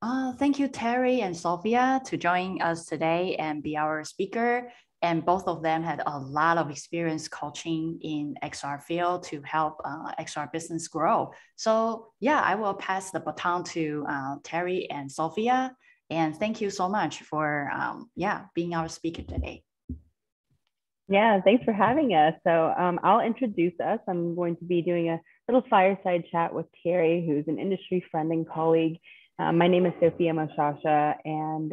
Thank you, Terry and Sophia, to join us today and be our speaker. And both of them had a lot of experience coaching in XR field to help XR business grow. So yeah, I will pass the baton to Terry and Sophia. And thank you so much for being our speaker today. Yeah, thanks for having us. So I'll introduce us. I'm going to be doing a little fireside chat with Terry, who's an industry friend and colleague. My name is Sophia Moshasha, and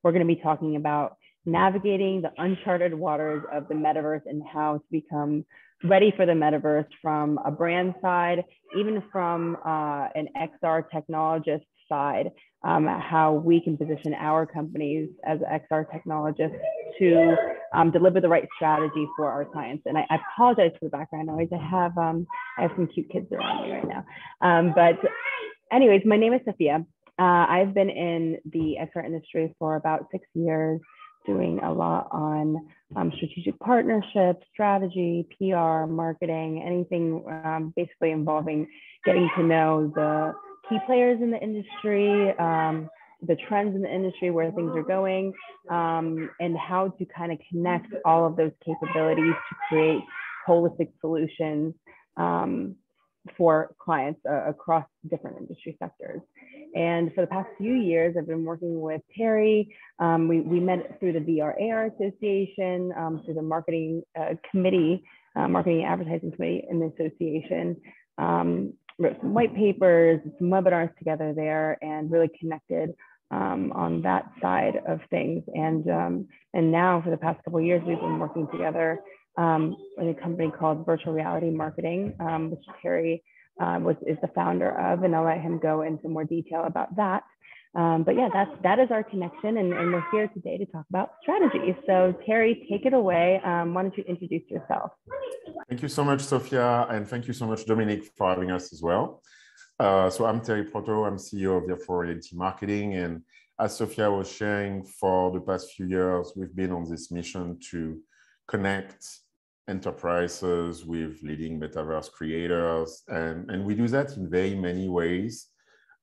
we're going to be talking about navigating the uncharted waters of the metaverse and how to become ready for the metaverse from a brand side, even from an XR technologist side, how we can position our companies as XR technologists to deliver the right strategy for our clients. And I apologize for the background noise. I have some cute kids around me right now. But anyways, my name is Sophia. I've been in the XR industry for about 6 years, doing a lot on strategic partnerships, strategy, PR, marketing, anything basically involving getting to know the key players in the industry, the trends in the industry, where things are going, and how to kind of connect all of those capabilities to create holistic solutions for clients across different industry sectors. And for the past few years, I've been working with Terry. We met through the VR/AR Association, through the marketing committee, marketing and advertising committee in the association. Wrote some white papers, some webinars together there, and really connected on that side of things. And now for the past couple of years, we've been working together in a company called Virtual Reality Marketing, which Terry is the founder of, and I'll let him go into more detail about that. But yeah, that is our connection, and we're here today to talk about strategy. So Terry, take it away. Why don't you introduce yourself? Thank you so much, Sophia, and thank you so much, Dominic, for having us as well. So I'm Terry Proto. I'm CEO of Virtual Reality Marketing, and as Sophia was sharing, for the past few years, we've been on this mission to connect enterprises with leading metaverse creators, and we do that in very many ways.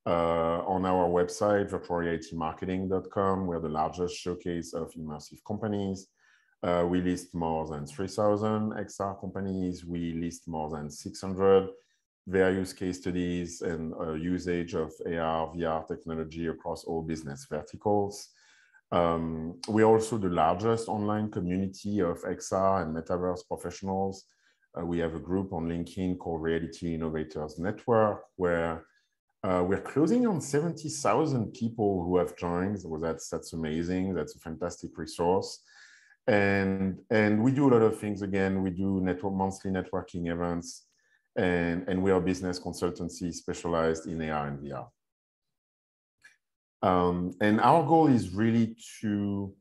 On our website, virtualrealitymarketing.com, we're the largest showcase of immersive companies. We list more than 3,000 XR companies. We list more than 600 various case studies and usage of AR, VR technology across all business verticals. We're also the largest online community of XR and Metaverse professionals. We have a group on LinkedIn called Reality Innovators Network, where we're closing on 70,000 people who have joined. So that's amazing. That's a fantastic resource. And we do a lot of things. Again, we do monthly networking events, and we are a business consultancy specialized in AR and VR. And our goal is really to,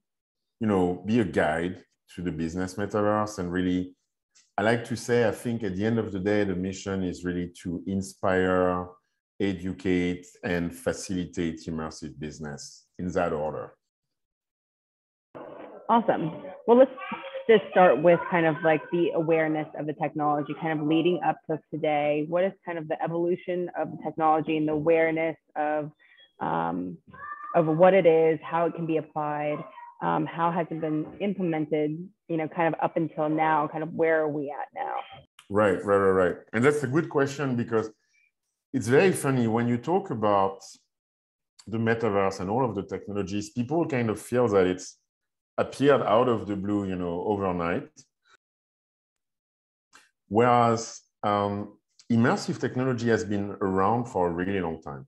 be a guide to the business metaverse. And really, I like to say, I think at the end of the day, the mission is really to inspire, educate, and facilitate immersive business, in that order. Awesome. Well, let's just start with kind of like the awareness of the technology, kind of leading up to today. What is kind of the evolution of the technology and the awareness of what it is, how it can be applied, how has it been implemented, kind of up until now, kind of where are we at now? Right. And that's a good question, because it's very funny when you talk about the metaverse and all of the technologies, people kind of feel that it's appeared out of the blue, overnight. Whereas immersive technology has been around for a really long time,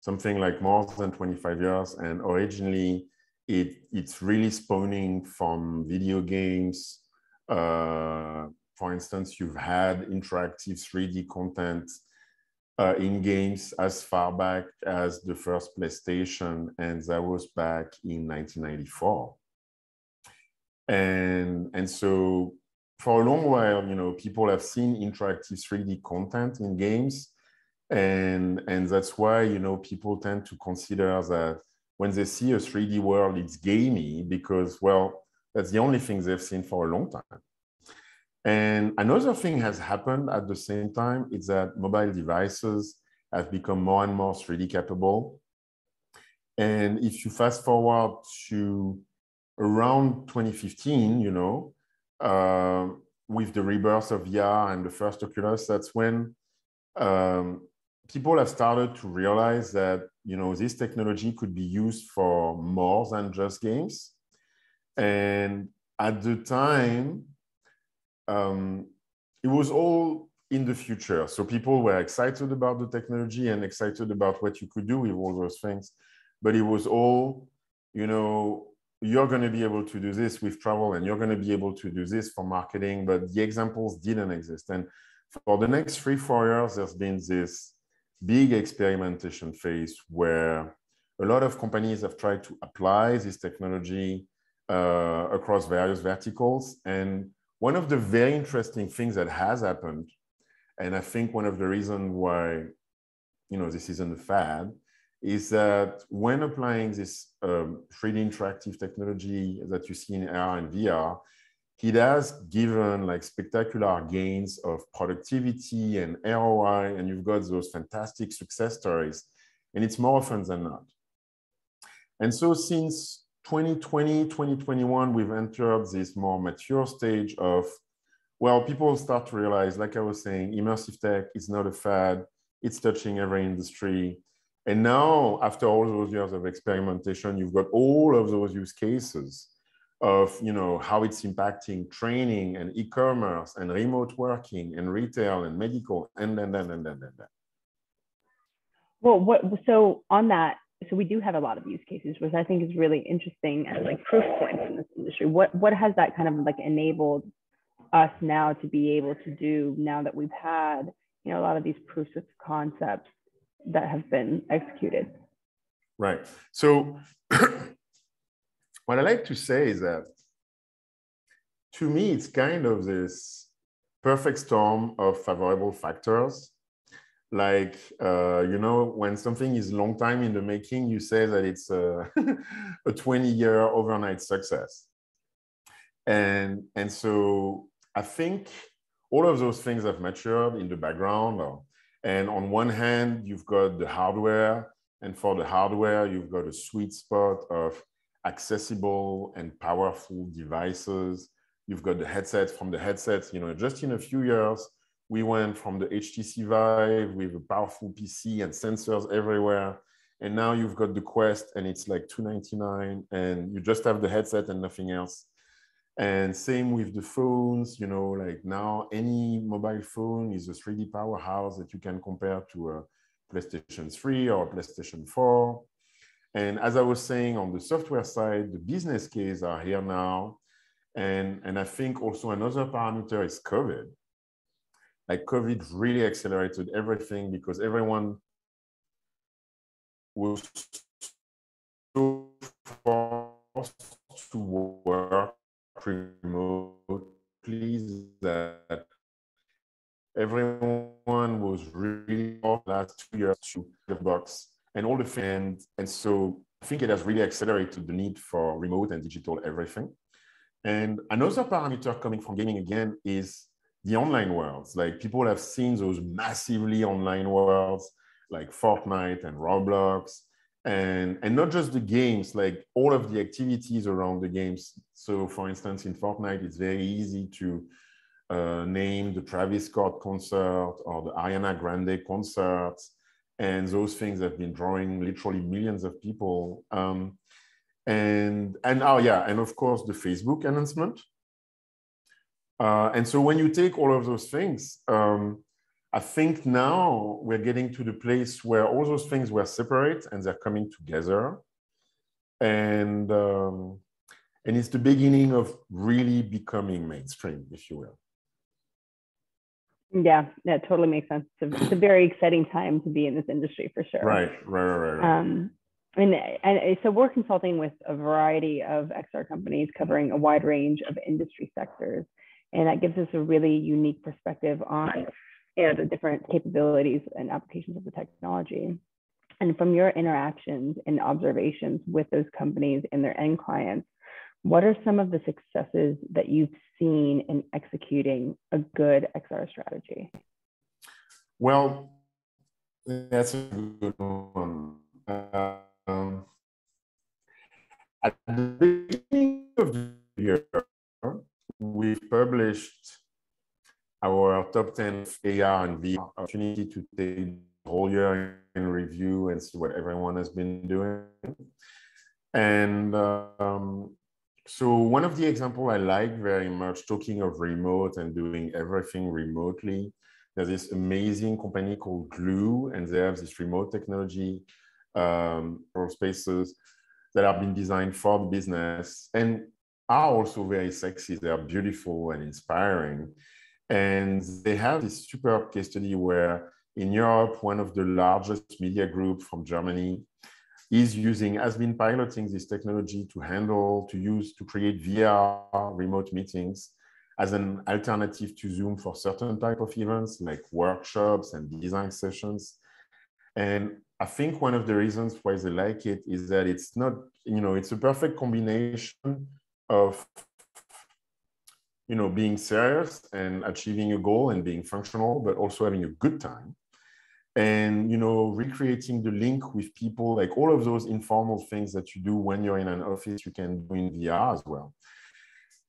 something like more than 25 years. And originally, it's really spawning from video games. For instance, you've had interactive 3D content in games as far back as the first PlayStation, and that was back in 1994. And so for a long while, people have seen interactive 3D content in games. And that's why, people tend to consider that when they see a 3D world, it's gamey, because, well, that's the only thing they've seen for a long time. And another thing has happened at the same time is that mobile devices have become more and more 3D capable. And if you fast forward to around 2015, you know, with the rebirth of VR and the first Oculus, that's when people have started to realize that, you know, this technology could be used for more than just games. And at the time, it was all in the future. So people were excited about the technology and excited about what you could do with all those things. But it was all, you know, you're going to be able to do this with travel and you're going to be able to do this for marketing, but the examples didn't exist. And for the next 3-4 years, there's been this big experimentation phase where a lot of companies have tried to apply this technology across various verticals. And one of the very interesting things that has happened, and I think one of the reasons why, you know, this isn't a fad, is that when applying this 3D interactive technology that you see in AR and VR, it has given like spectacular gains of productivity and ROI, and you've got those fantastic success stories, and it's more often than not. And so since 2020, 2021, we've entered this more mature stage of, well, people start to realize, like I was saying, immersive tech is not a fad, it's touching every industry. And now, after all those years of experimentation, you've got all of those use cases of, you know, how it's impacting training and e-commerce and remote working and retail and medical and then. Well, so on that, so we do have a lot of use cases, which I think is really interesting as like proof points in this industry. What has that kind of like enabled us now to be able to do now that we've had, you know, a lot of these proofs of concepts that have been executed? Right. So what I like to say is that, to me, it's kind of this perfect storm of favorable factors. Like, you know, when something is a long time in the making, you say that it's a 20-year overnight success. And so I think all of those things have matured in the background. And on one hand, you've got the hardware. And for the hardware, you've got a sweet spot of accessible and powerful devices. You've got the headsets. From the headsets, you know, just in a few years, we went from the HTC Vive with a powerful PC and sensors everywhere. And now you've got the Quest and it's like $299 and you just have the headset and nothing else. And same with the phones, you know, like now any mobile phone is a 3D powerhouse that you can compare to a PlayStation 3 or a PlayStation 4. And as I was saying, on the software side, the business cases are here now. And I think also another parameter is COVID. Like COVID really accelerated everything because everyone was so forced to work remotely that everyone was really off last 2 years to the box and all the things. And so I think it has really accelerated the need for remote and digital everything. And another parameter coming from gaming again is the online worlds. Like people have seen those massively online worlds like Fortnite and Roblox, and not just the games, like all of the activities around the games. So for instance, in Fortnite, it's very easy to name the Travis Scott concert or the Ariana Grande concerts. And those things have been drawing literally millions of people. And oh yeah, and of course the Facebook announcement. And so when you take all of those things, I think now we're getting to the place where all those things were separate and they're coming together. And it's the beginning of really becoming mainstream, if you will. Yeah, that totally makes sense. It's a very exciting time to be in this industry for sure. Right. And so we're consulting with a variety of XR companies covering a wide range of industry sectors. And that gives us a really unique perspective on, you know, the different capabilities and applications of the technology. And from your interactions and observations with those companies and their end clients, what are some of the successes that you've seen in executing a good XR strategy? Well, that's a good one. top 10 AR and VR opportunity to take the whole year in review and see what everyone has been doing. And so one of the examples I like very much, talking of remote and doing everything remotely, there's this amazing company called Glue, and they have this remote technology for spaces that have been designed for the business and are also very sexy. They are beautiful and inspiring. And they have this superb case study where in Europe, one of the largest media groups from Germany has been piloting this technology to create VR remote meetings as an alternative to Zoom for certain type of events like workshops and design sessions. And I think one of the reasons why they like it is that it's not, it's a perfect combination of, being serious and achieving a goal and being functional, but also having a good time. And, recreating the link with people, like all of those informal things that you do when you're in an office, you can do in VR as well.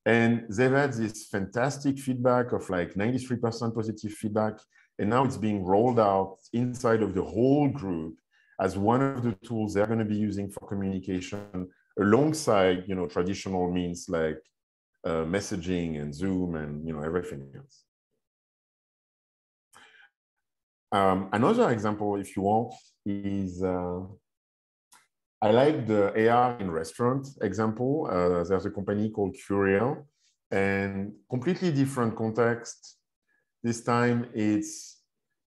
And they've had this fantastic feedback of like 93% positive feedback. And now it's being rolled out inside of the whole group as one of the tools they're going to be using for communication alongside, traditional means like messaging and Zoom and, everything else. Another example, if you want, is I like the AR in restaurant example. There's a company called Curiel, and completely different context. This time it's,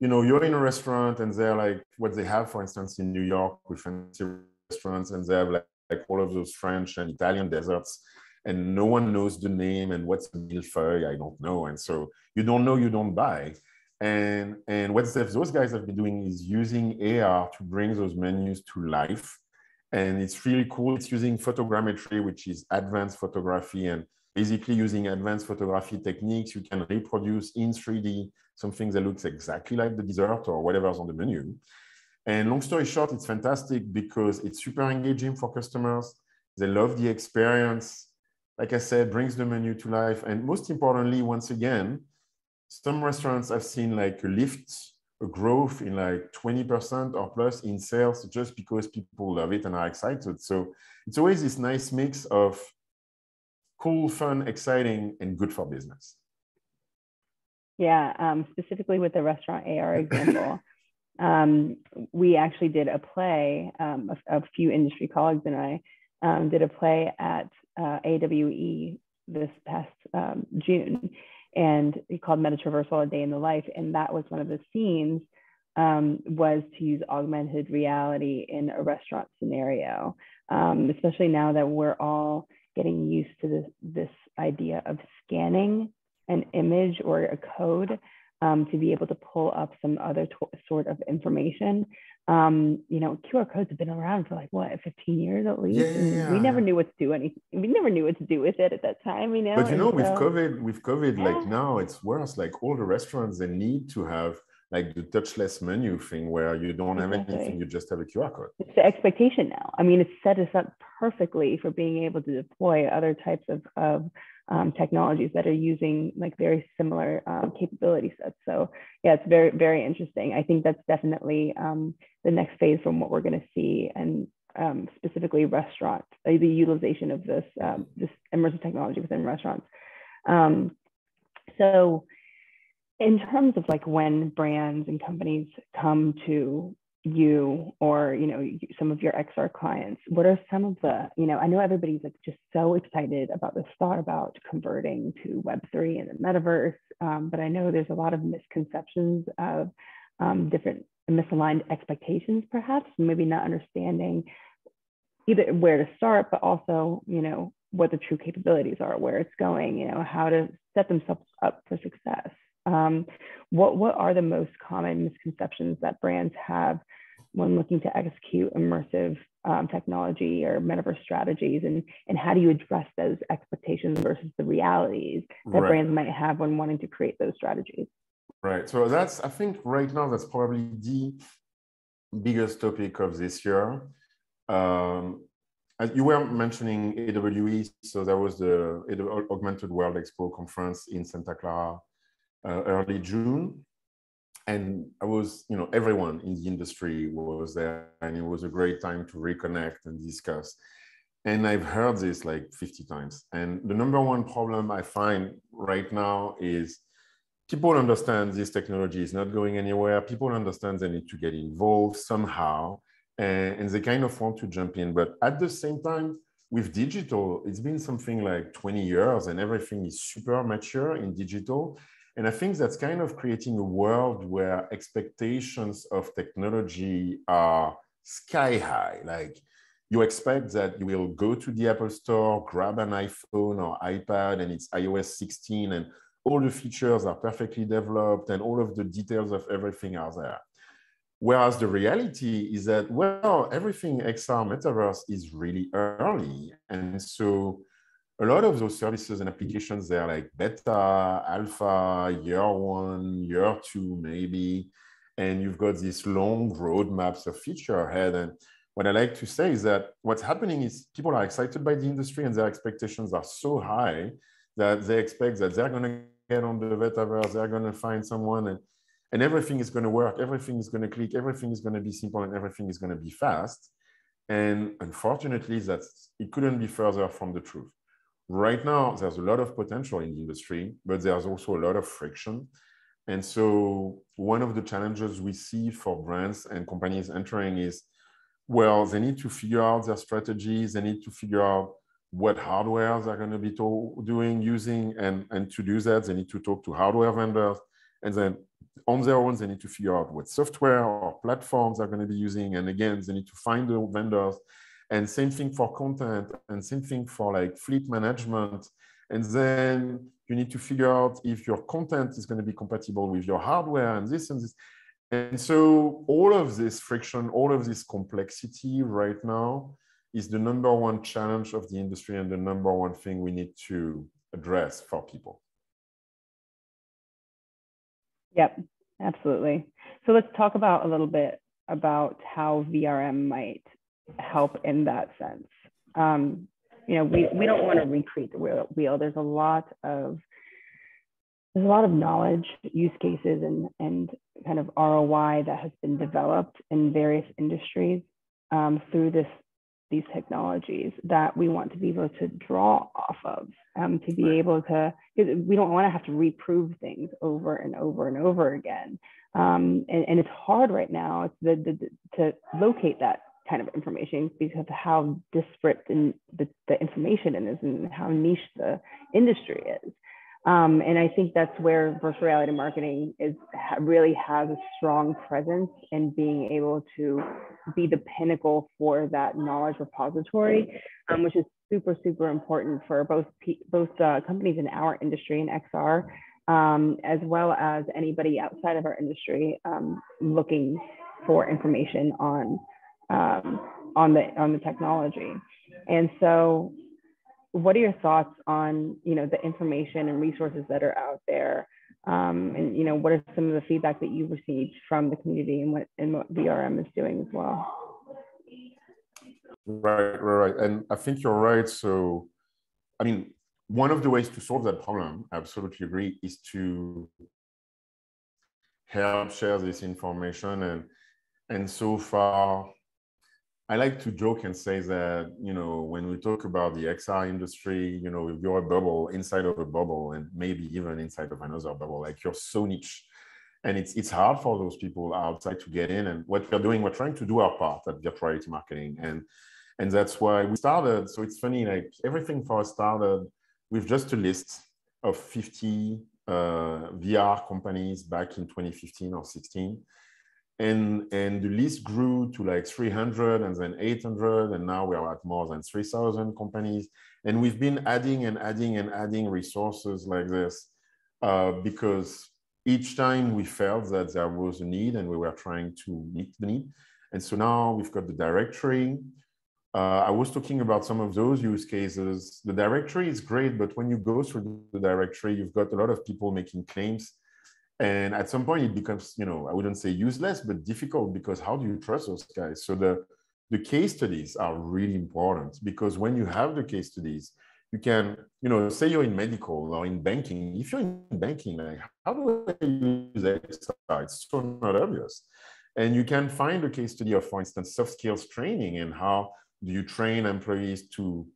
you're in a restaurant and they're like what they have, for instance, in New York with fancy restaurants, and they have like all of those French and Italian desserts, and no one knows the name and what's a millefeuille, I don't know. And so you don't know, you don't buy. And what those guys have been doing is using AR to bring those menus to life. And it's really cool. It's using photogrammetry, which is advanced photography. And basically using advanced photography techniques, you can reproduce in 3D something that looks exactly like the dessert or whatever's on the menu. And long story short, it's fantastic because it's super engaging for customers. They love the experience. Like I said, brings the menu to life. And most importantly, once again, some restaurants I've seen like a growth in like 20% or plus in sales just because people love it and are excited. So it's always this nice mix of cool, fun, exciting, and good for business. Yeah, specifically with the restaurant AR example, we actually did a play, a few industry colleagues and I did a play at AWE this past June, and it called Metaverse, A Day in the Life. And that was one of the scenes was to use augmented reality in a restaurant scenario, especially now that we're all getting used to this idea of scanning an image or a code to be able to pull up some other sort of information. QR codes have been around for like what, 15 years at least. Yeah. We never knew what to do we never knew what to do with it at that time, But with COVID, yeah. like now it's worse. Like all the restaurants, they need to have like the touchless menu thing where you don't have anything, you just have a QR code. It's the expectation now. I mean, it's set us up perfectly for being able to deploy other types of technologies that are using like very similar capability sets. So yeah, it's very, very interesting. I think that's definitely the next phase from what we're going to see, and specifically restaurant, the utilization of this immersive technology within restaurants. So in terms of like when brands and companies come to you or, some of your XR clients, what are some of the, I know everybody's like just so excited about this thought about converting to Web3 and the metaverse, but I know there's a lot of misconceptions of different misaligned expectations, perhaps, maybe not understanding either where to start, but also, what the true capabilities are, where it's going, how to set themselves up for success. What are the most common misconceptions that brands have when looking to execute immersive technology or metaverse strategies, and how do you address those expectations versus the realities that brands might have when wanting to create those strategies? Right. So I think right now, that's probably the biggest topic of this year. As you were mentioning AWE, so there was the Augmented World Expo conference in Santa Clara early June. And I was, everyone in the industry was there, and it was a great time to reconnect and discuss. And I've heard this like 50 times. And the number one problem I find right now is people understand this technology is not going anywhere. People understand they need to get involved somehow, and they kind of want to jump in. But at the same time, with digital, it's been something like 20 years and everything is super mature in digital. And I think that's kind of creating a world where expectations of technology are sky high. Like you expect that you will go to the Apple Store, grab an iPhone or iPad, and it's iOS 16, and all the features are perfectly developed and all of the details of everything are there. Whereas the reality is that, well, everything XR Metaverse is really early. And so a lot of those services and applications, they're like beta, alpha, year 1, year 2, maybe. And you've got these long roadmaps of feature ahead. And what I like to say is that what's happening is people are excited by the industry and their expectations are so high that they expect that they're going to get on the Metaverse, they're going to find someone, and everything is going to work, everything is going to click, everything is going to be simple, and everything is going to be fast. And unfortunately, it couldn't be further from the truth. Right now, there's a lot of potential in the industry, but there's also a lot of friction. And so one of the challenges we see for brands and companies entering is, well, they need to figure out their strategies, they need to figure out what hardware they're going to be using, and to do that, they need to talk to hardware vendors, and then on their own, they need to figure out what software or platforms they're going to be using, and again, they need to find the vendors, and same thing for content, and same thing for like fleet management, and then you need to figure out if your content is going to be compatible with your hardware, and this and this. And so all of this friction, all of this complexity right now is the number one challenge of the industry and the number one thing we need to address for people. Yep, absolutely. So let's talk about a little bit about how VRM might help in that sense. We don't want to recreate the wheel. There's a lot of knowledge, use cases, and kind of ROI that has been developed in various industries through these technologies that we want to be able to draw off of, to be able to, we don't want to have to reprove things over and over and over again. And it's hard right now to locate that kind of information because of how disparate the information is and how niche the industry is. And I think that's where virtual reality marketing really has a strong presence in being able to be the pinnacle for that knowledge repository, which is super, super important for both companies in our industry in XR, as well as anybody outside of our industry looking for information on the technology. And so, what are your thoughts on the information and resources that are out there, and what are some of the feedback that you've received from the community and what VRM is doing as well? Right, and I think you're right. So, I mean, one of the ways to solve that problem, I absolutely agree, is to help share this information. And so far, I like to joke and say that, when we talk about the XR industry, you're a bubble inside of a bubble and maybe even inside of another bubble, like you're so niche. And it's hard for those people outside to get in. And what we're doing, we're trying to do our part at virtual reality marketing. And that's why we started. So it's funny, like everything for us started with just a list of 50 VR companies back in 2015 or 16. And the list grew to like 300 and then 800. And now we're at more than 3,000 companies. And we've been adding and adding and adding resources like this because each time we felt that there was a need and we were trying to meet the need. And so now we've got the directory. I was talking about some of those use cases. The directory is great, but when you go through the directory, you've got a lot of people making claims. And at some point it becomes, I wouldn't say useless, but difficult, because how do you trust those guys? So the case studies are really important, because when you have the case studies, you can, say you're in medical or in banking. If you're in banking, like, how do I use XR? It's so not obvious. And you can find a case study of, for instance, soft skills training and how do you train employees to,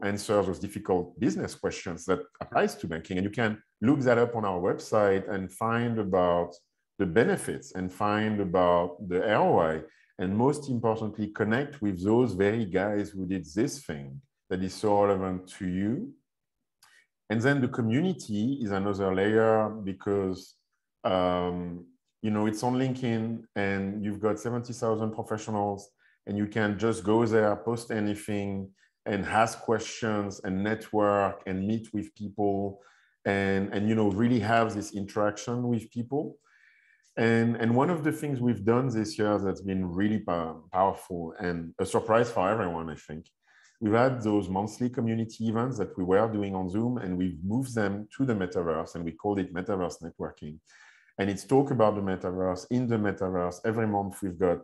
answer those difficult business questions that applies to banking. And you can look that up on our website and find about the benefits and find about the ROI. And most importantly, connect with those very guys who did this thing that is so relevant to you. And then the community is another layer because, it's on LinkedIn and you've got 70,000 professionals and you can just go there, post anything and ask questions and network and meet with people and really have this interaction with people. And one of the things we've done this year that's been really powerful and a surprise for everyone, I think, we've had those monthly community events that we were doing on Zoom, and we've moved them to the Metaverse, and we called it Metaverse Networking. And it's talk about the Metaverse. In the Metaverse, every month we've got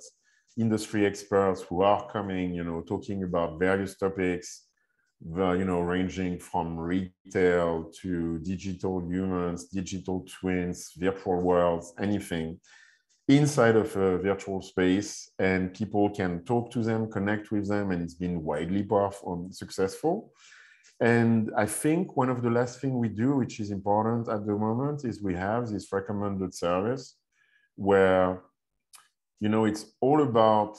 industry experts who are coming, talking about various topics, ranging from retail to digital humans, digital twins, virtual worlds, anything inside of a virtual space, and people can talk to them, connect with them, and it's been widely powerful and successful. And I think one of the last things we do, which is important at the moment, is we have this recommended service where, it's all about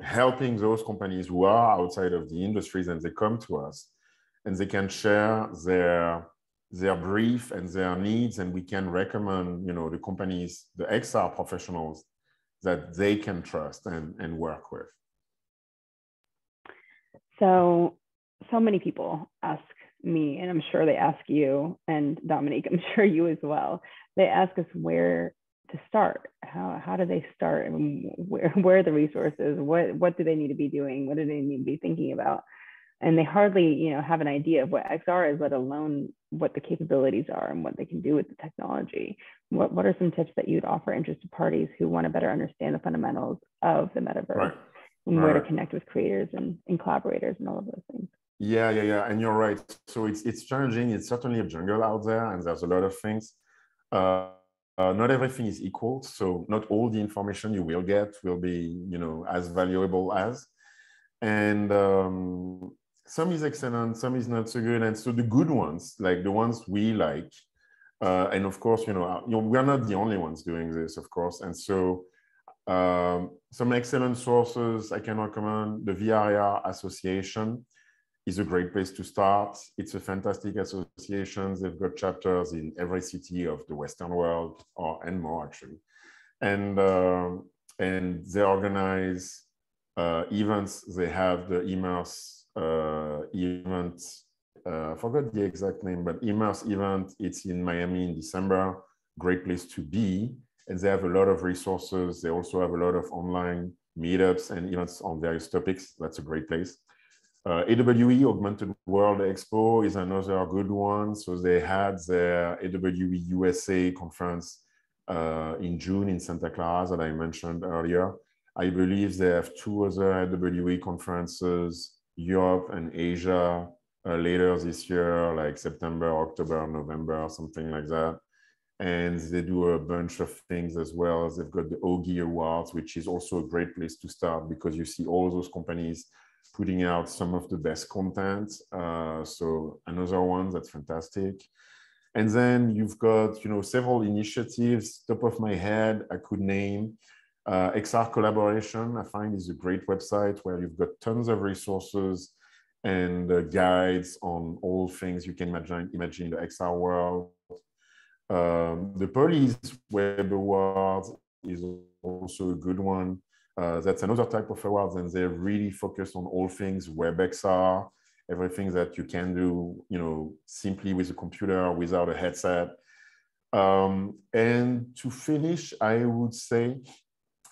helping those companies who are outside of the industries, and they come to us and they can share their brief and their needs, and we can recommend, the companies, the XR professionals that they can trust and work with. So many people ask me, and I'm sure they ask you, and Dominique, I'm sure you as well. They ask us where to start. How do they start? And where are the resources? What do they need to be doing? What do they need to be thinking about? And they hardly, have an idea of what XR is, let alone what the capabilities are and what they can do with the technology. What are some tips that you'd offer interested parties who want to better understand the fundamentals of the metaverse, right, and where to connect with creators and collaborators and all of those things? Yeah. And you're right. So it's challenging. It's certainly a jungle out there, and there's a lot of things. Not everything is equal. So not all the information you will get will be, as valuable as. And some is excellent, some is not so good. And so the good ones, like the ones we like, and of course, we're not the only ones doing this, of course. And so some excellent sources I can recommend. The VRAR Association is a great place to start. It's a fantastic association. They've got chapters in every city of the Western world, and more actually. And they organize events. They have the Immerse event. I forgot the exact name, but Immerse event. It's in Miami in December. Great place to be. And they have a lot of resources. They also have a lot of online meetups and events on various topics. That's a great place. AWE, Augmented World Expo, is another good one. So they had their AWE USA conference in June in Santa Clara that I mentioned earlier. I believe they have two other AWE conferences, Europe and Asia, later this year, like September, October, November, something like that. And they do a bunch of things as well. They've got the OGI Awards, which is also a great place to start because you see all those companies putting out some of the best content. So another one that's fantastic. And then you've got, several initiatives. Top of my head, I could name XR Collaboration. I find is a great website where you've got tons of resources and guides on all things you can imagine in the XR world. The Police Web Awards is also a good one. That's another type of awards, and they're really focused on all things WebXR, everything that you can do, simply with a computer without a headset. And to finish, I would say,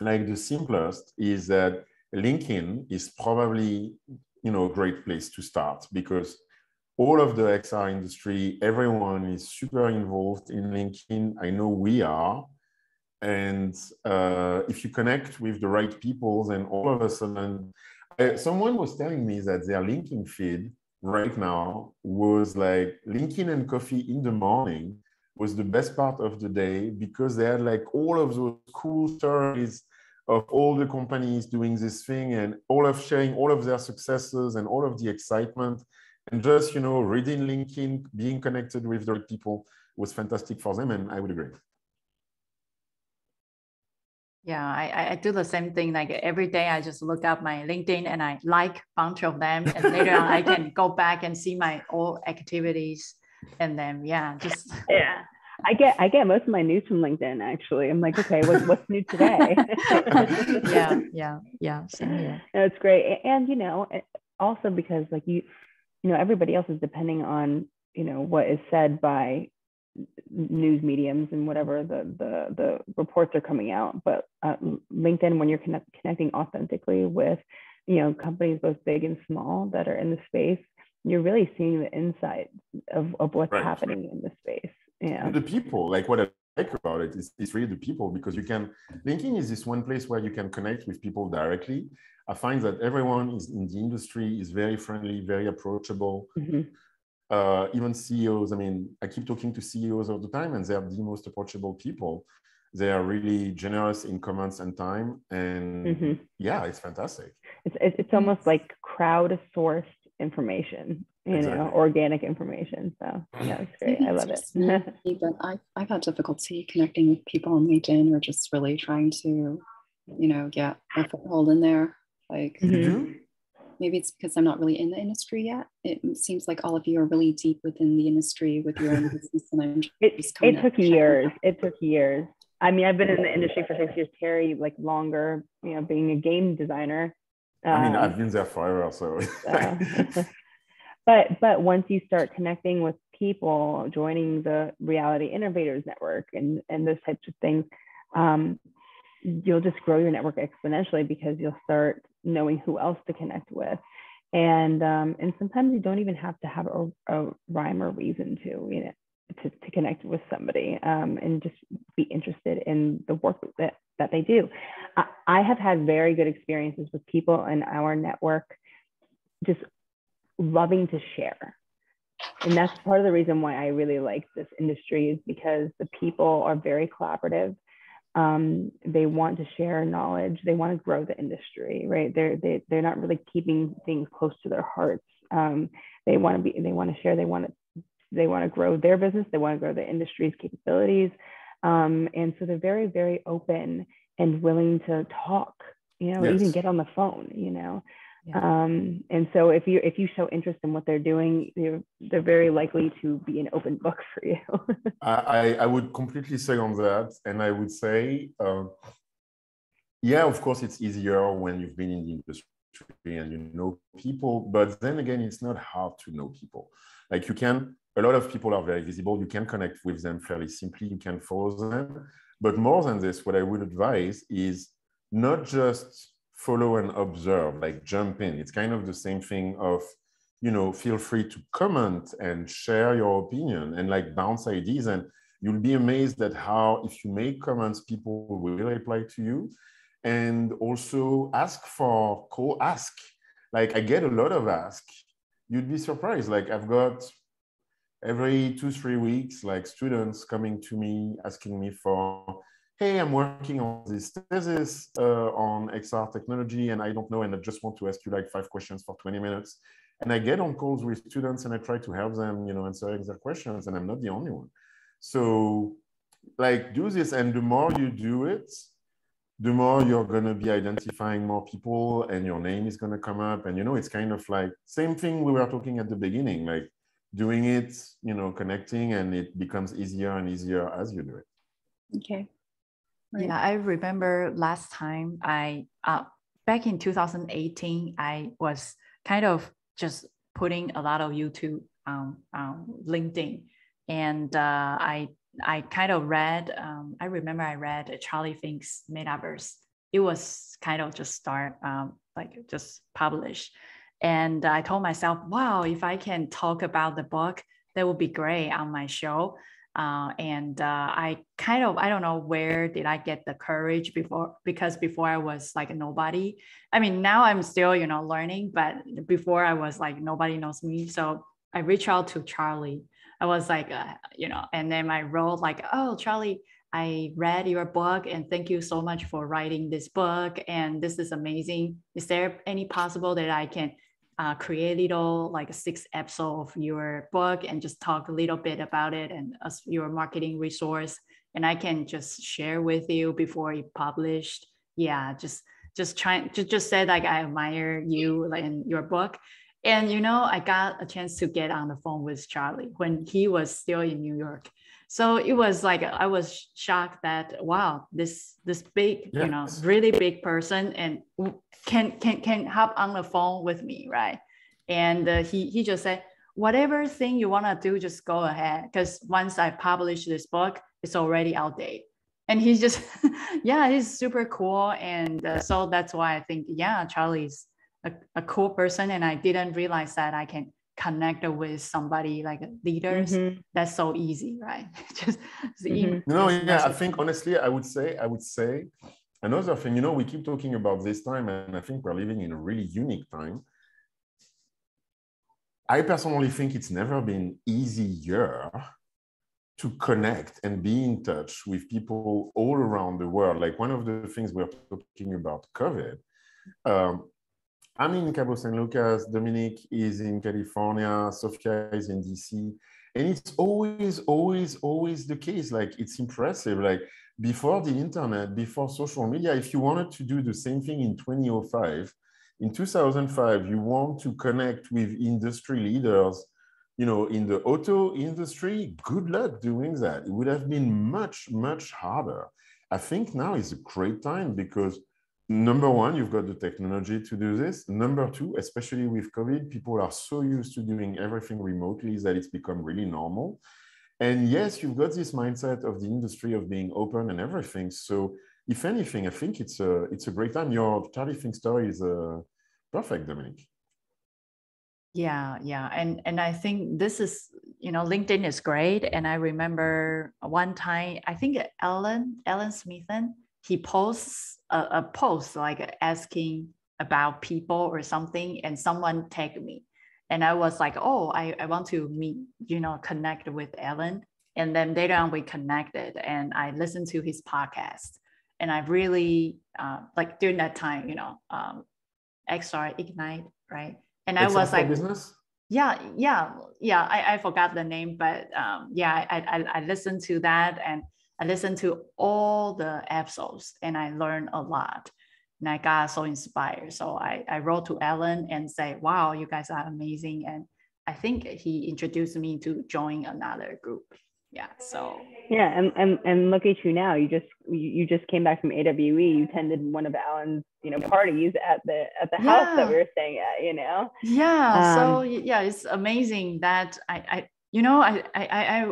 like the simplest is that LinkedIn is probably, a great place to start because all of the XR industry, everyone is super involved in LinkedIn. I know we are. And if you connect with the right people, then all of a sudden, someone was telling me that their LinkedIn feed right now was like LinkedIn and coffee in the morning was the best part of the day because they had like all of those cool stories of all the companies doing this thing and all of sharing all of their successes and all of the excitement and just, you know, reading LinkedIn, being connected with the right people was fantastic for them. And I would agree. Yeah, I do the same thing. Like every day I just look up my LinkedIn and I like a bunch of them. And later on I can go back and see my old activities. And then, yeah, just. Yeah. I get most of my news from LinkedIn, actually. I'm like, okay, what's new today? Yeah, same here. No, it's great. And, you know, also because like you know, everybody else is depending on, you know, what is said by news mediums and whatever the reports are coming out. But LinkedIn, when you're connecting authentically with, you know, companies both big and small that are in the space, you're really seeing the insight of what's Right. happening in the space. Yeah. The people, like what I like about it is really the people, because you can, LinkedIn is this one place where you can connect with people directly. I find that everyone is in the industry is very friendly, very approachable. Mm-hmm. Even CEOs, I mean, I keep talking to CEOs all the time and they are the most approachable people. They are really generous in comments and time. And mm-hmm. Yeah, it's fantastic. It's almost like crowd-sourced information, you Exactly. know, organic information. So yeah, it's great. I love it. But I've had difficulty connecting with people on LinkedIn or just really trying to, you know, get a foothold in there. Like, Mm-hmm. maybe it's because I'm not really in the industry yet. It seems like all of you are really deep within the industry with your own business, and I'm just kind of. It took years. It took years. I mean, I've been in the industry for 6 years. Terry, like longer. You know, being a game designer. I mean, I've been there forever, so. But once you start connecting with people, joining the Reality Innovators Network and those types of things, you'll just grow your network exponentially because you'll start knowing who else to connect with. And sometimes you don't even have to have a rhyme or reason to, you know, to connect with somebody and just be interested in the work that they do. I have had very good experiences with people in our network just loving to share. And that's part of the reason why I really like this industry, is because the people are very collaborative. They want to share knowledge. They want to grow the industry, right? They're not really keeping things close to their hearts. They want to share. They want to grow their business. They want to grow the industry's capabilities. And so they're very, very open and willing to talk, you know, even get on the phone, you know. Yeah. And so if you show interest in what they're doing, they're very likely to be an open book for you. I would completely say on that. And I would say, yeah, of course, it's easier when you've been in the industry and you know people. But then again, it's not hard to know people. Like a lot of people are very visible. You can connect with them fairly simply. You can follow them. But more than this, what I would advise is not just follow and observe, like jump in. It's kind of the same thing of, you know, feel free to comment and share your opinion and like bounce ideas. And you'll be amazed at how, if you make comments, people will reply to you. And also ask. Like I get a lot of ask. You'd be surprised. Like I've got every 2-3 weeks, like students coming to me, asking me for, hey, I'm working on this thesis on XR technology, and I don't know, and I just want to ask you like 5 questions for 20 minutes. And I get on calls with students and I try to help them, you know, answering their questions, and I'm not the only one. So like do this, and the more you do it, the more you're going to be identifying more people and your name is going to come up. And, you know, it's kind of like same thing we were talking at the beginning, like doing it, you know, connecting, and it becomes easier and easier as you do it. Okay. Right. Yeah, I remember last time back in 2018, I was kind of just putting a lot of YouTube on LinkedIn. And I kind of read, I remember I read Charlie Fink's Metaverse. It was kind of just just published. And I told myself, wow, if I can talk about the book, that would be great on my show. I don't know where did I get the courage because before I was like a nobody. I mean, now I'm still, learning, but before I was like, nobody knows me. So I reached out to Charlie. I was like, and then I wrote like, oh, Charlie, I read your book and thank you so much for writing this book. And this is amazing. Is there any possible that I can create a little like a 6 episode of your book and just talk a little bit about it and as your marketing resource, and I can just share with you before you published. Yeah, just trying to just say like I admire you in your book. And I got a chance to get on the phone with Charlie when he was still in New York. So it was like I was shocked that wow, this big, Yes. really big person and can hop on the phone with me, right? And he just said, whatever thing you want to do, just go ahead. Because once I publish this book, it's already out there. And he's just, yeah, he's super cool. And so that's why I think, yeah, Charlie's a cool person. And I didn't realize that I can connect with somebody like leaders. That's so easy, right? just I think honestly, I would say another thing, we keep talking about this time, and I think we're living in a really unique time. I personally think it's never been easier to connect and be in touch with people all around the world. Like one of the things we're talking about COVID, I'm in Cabo San Lucas, Dominic is in California, Sophia is in DC. And it's always, always, always the case. Like it's impressive. Like before the internet, before social media, if you wanted to do the same thing in 2005, in 2005, you want to connect with industry leaders, in the auto industry, good luck doing that. It would have been much, much harder. I think now is a great time because number one, you've got the technology to do this. Number two, especially with COVID, people are so used to doing everything remotely that it's become really normal. And yes, you've got this mindset of the industry of being open and everything. So if anything, I think it's a great time. Your Charlie Fink story is perfect, Dominic. Yeah. And I think this is, LinkedIn is great. And I remember one time, I think Alan Smithen, he posts a post like asking about people or something, and someone tagged me. And I was like, oh, I want to meet, connect with Alan. And then later on we connected and I listened to his podcast. And I really, like during that time, XR Ignite, right? And I was like, business? Yeah. I forgot the name, but I listened to that and I listened to all the episodes and I learned a lot. And I got so inspired. So I wrote to Alan and say, wow, you guys are amazing. And I think he introduced me to join another group. Yeah. So yeah, and look at you now. You just came back from AWE. You attended one of Alan's parties at the house that we were staying at. Yeah. So yeah, it's amazing that I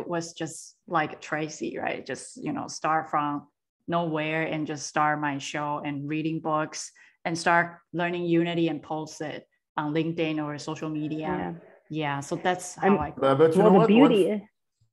was just like Tracy, right? Just start from nowhere and just start my show and reading books and start learning Unity and post it on LinkedIn or social media. Yeah. So that's how I. But you know what? The beauty.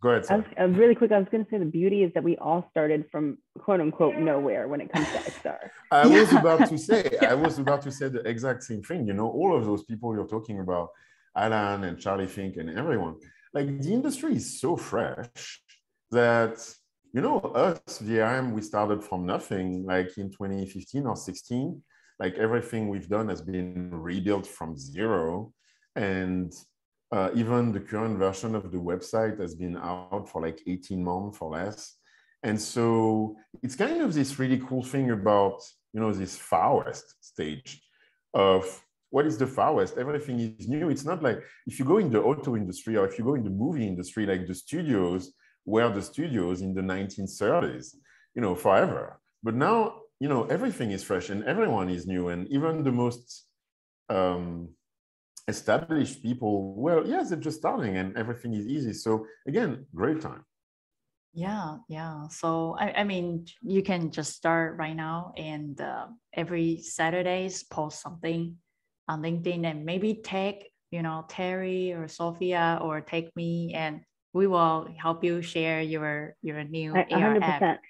Go ahead. Really quick, I was going to say the beauty is that we all started from quote unquote nowhere when it comes to XR. I was about to say the exact same thing. All of those people you're talking about, Alan and Charlie Fink and everyone, like the industry is so fresh that, us, VRM, we started from nothing like in 2015 or 16. Like everything we've done has been rebuilt from zero. And even the current version of the website has been out for like 18 months or less. And so it's kind of this really cool thing about, this Far West stage of what is the Far West? Everything is new. It's not like if you go in the auto industry or if you go in the movie industry, like the studios were the studios in the 1930s, forever. But now, everything is fresh and everyone is new. And even the most established people, well, yes, they're just starting and everything is easy. So again, great time. Yeah. So I mean, you can just start right now and every Saturdays post something on LinkedIn and maybe tag, Terry or Sophia or tag me, and we will help you share your new AR 100%. app.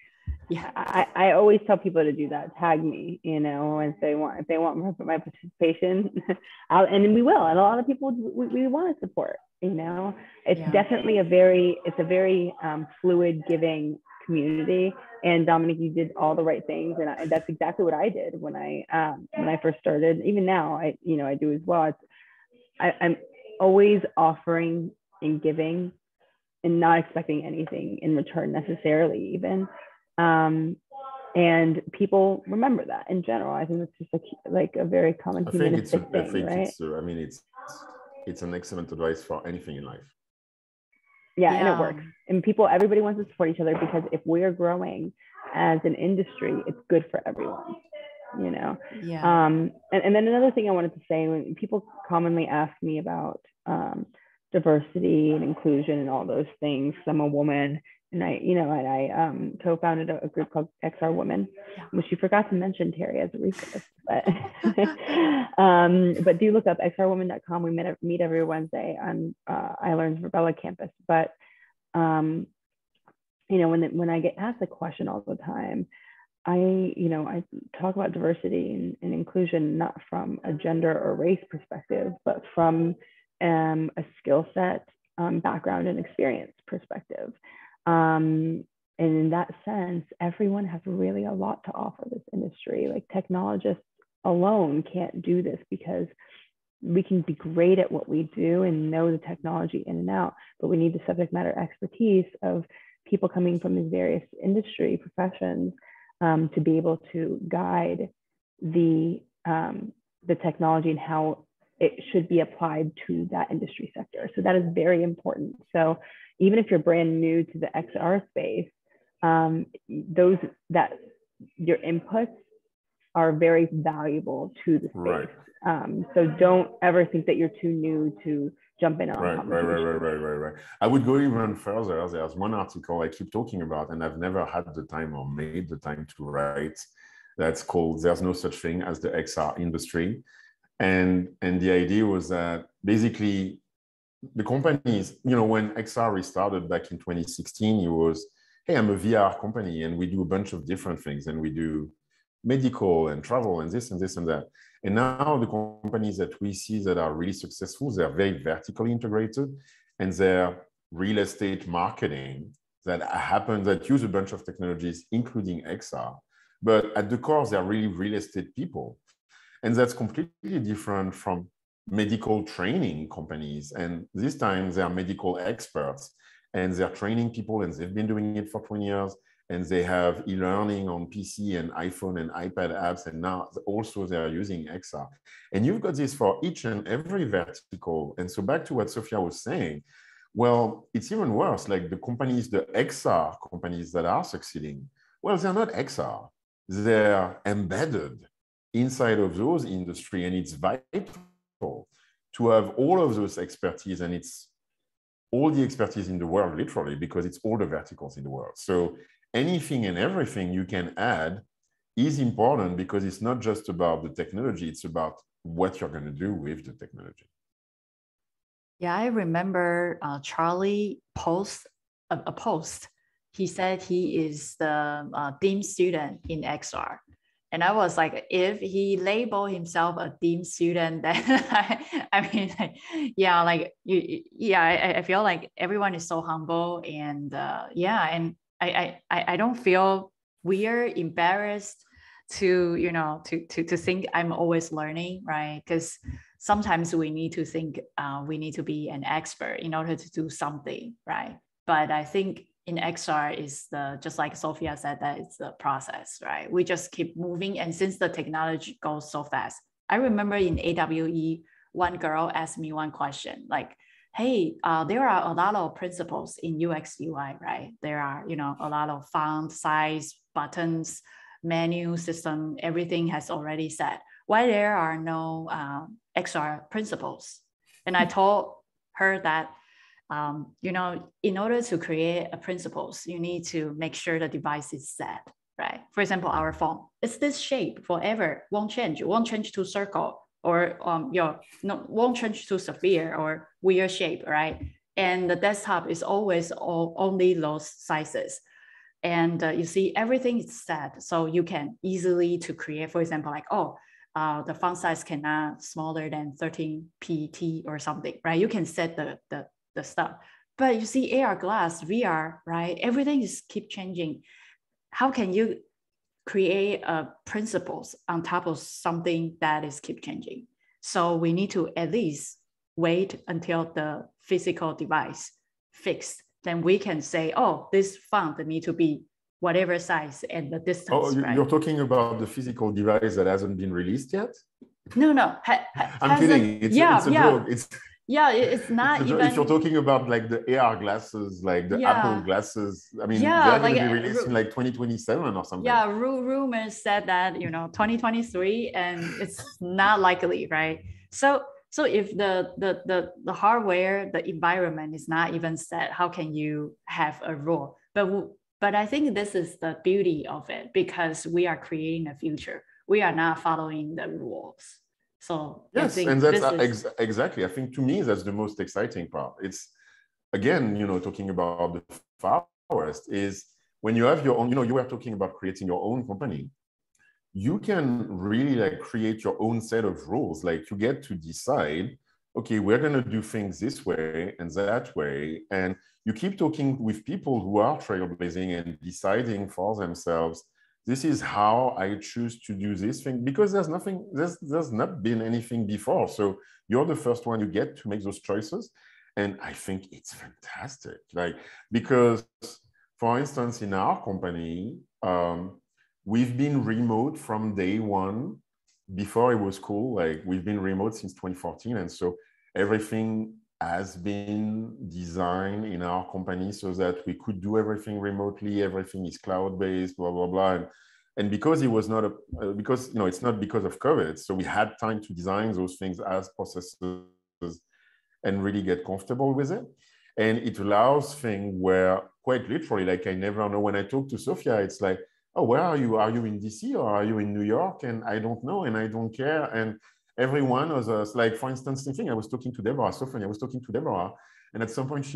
Yeah, I always tell people to do that. Tag me, you know, if they want my participation, and we will. And a lot of people we want to support. You know, it's definitely a very fluid, giving community. And Dominic, you did all the right things, and that's exactly what I did when I first started. Even now, I do as well. I'm always offering and giving, and not expecting anything in return necessarily, even. And people remember that in general. I think it's just like a very common humanistic thing, right? It's an excellent advice for anything in life. Yeah, and it works. And everybody wants to support each other, because if we're growing as an industry, it's good for everyone, you know? Yeah. And then another thing I wanted to say, when people commonly ask me about diversity and inclusion and all those things, I'm a woman, and I co-founded a group called XR Women, which you forgot to mention, Terry, as a resource. But but do look up xrwomen.com. We meet every Wednesday on iLearn's Virbela campus. But when I get asked a question all the time, I talk about diversity and inclusion not from a gender or race perspective, but from a skill set, background, and experience perspective. And in that sense, everyone has really a lot to offer this industry. Like, technologists alone can't do this, because we can be great at what we do and know the technology in and out, but we need the subject matter expertise of people coming from these various industry professions to be able to guide the technology and how it should be applied to that industry sector. So that is very important. So even if you're brand new to the XR space, your inputs are very valuable to the space. Right. So don't ever think that you're too new to jump in on Right. I would go even further. There's one article I keep talking about, and I've never had the time or made the time to write, that's called "There's No Such Thing as the XR Industry." And the idea was that basically the companies, when XR restarted back in 2016, it was, hey, I'm a VR company and we do a bunch of different things, and we do medical and travel and this and this and that. And now the companies that we see that are really successful, they're very vertically integrated, and they're real estate marketing that use a bunch of technologies, including XR. But at the core, they're really real estate people. And that's completely different from medical training companies. And this time they are medical experts, and they're training people, and they've been doing it for 20 years. And they have e-learning on PC and iPhone and iPad apps. And now also they're using XR. And you've got this for each and every vertical. And so back to what Sophia was saying, well, it's even worse. Like the XR companies that are succeeding, well, they're not XR. They're embedded inside of those industry, and it's vital to have all of those expertise, and it's all the expertise in the world, literally, because it's all the verticals in the world. So anything and everything you can add is important, because it's not just about the technology, it's about what you're going to do with the technology. Yeah, I remember Charlie post a post. He said he is the dean student in XR. And I was like, if he labeled himself a dean student, then I feel like everyone is so humble, and and I don't feel weird, embarrassed to think I'm always learning, right? Because sometimes we need to think we need to be an expert in order to do something, right? But I think in XR is just like Sophia said, that it's the process, right? We just keep moving. And since the technology goes so fast, I remember in AWE, one girl asked me one question, like, hey, there are a lot of principles in UX UI, right? There are, a lot of font, size, buttons, menu system, everything has already set. Why there are no XR principles? And I told her that in order to create a principles, you need to make sure the device is set, right? For example, our phone, it's this shape forever, won't change to circle, or won't change to sphere or weird shape, right? and the desktop is always only those sizes. And you see everything is set, so you can easily to create, for example, like, the font size cannot smaller than 13 pt or something, right? You can set the stuff. But you see AR glass, VR, right? Everything is keep changing. How can you create principles on top of something that is keep changing? So we need to at least wait until the physical device fixed. Then we can say, oh, this font need to be whatever size and the distance. Oh, right? You're talking about the physical device that hasn't been released yet? No. I'm kidding. It's a joke. It's not even. If you're talking about like the AR glasses, like the Apple glasses, I mean, they're going to be released in like 2027 or something. Yeah, rumors said that 2023, and it's not likely, right? So if the hardware, the environment is not even set, how can you have a rule? But I think this is the beauty of it, because we are creating a future. We are not following the rules. So yes, and that's exactly. I think to me that's the most exciting part. It's again, talking about the Far West is when you have your own. You were talking about creating your own company. You can really like create your own set of rules. Like you get to decide, okay, we're going to do things this way and that way, and you keep talking with people who are trailblazing and deciding for themselves, this is how I choose to do this thing, because there's not been anything before. So you're the first one, you get to make those choices. And I think it's fantastic. Like, because for instance, in our company, we've been remote from day one. Before it was cool, like we've been remote since 2014. And so everything has been designed in our company so that we could do everything remotely. Everything is cloud-based, blah, blah, blah. And because it was not it's not because of COVID. So we had time to design those things as processes and really get comfortable with it. And it allows things where quite literally, like I never know when I talk to Sophia, it's like, oh, where are you? Are you in DC or are you in New York? And I don't know, and I don't care. And every one of us, like for instance, thinking I was talking to Deborah, Sophia, I was talking to Deborah, and at some point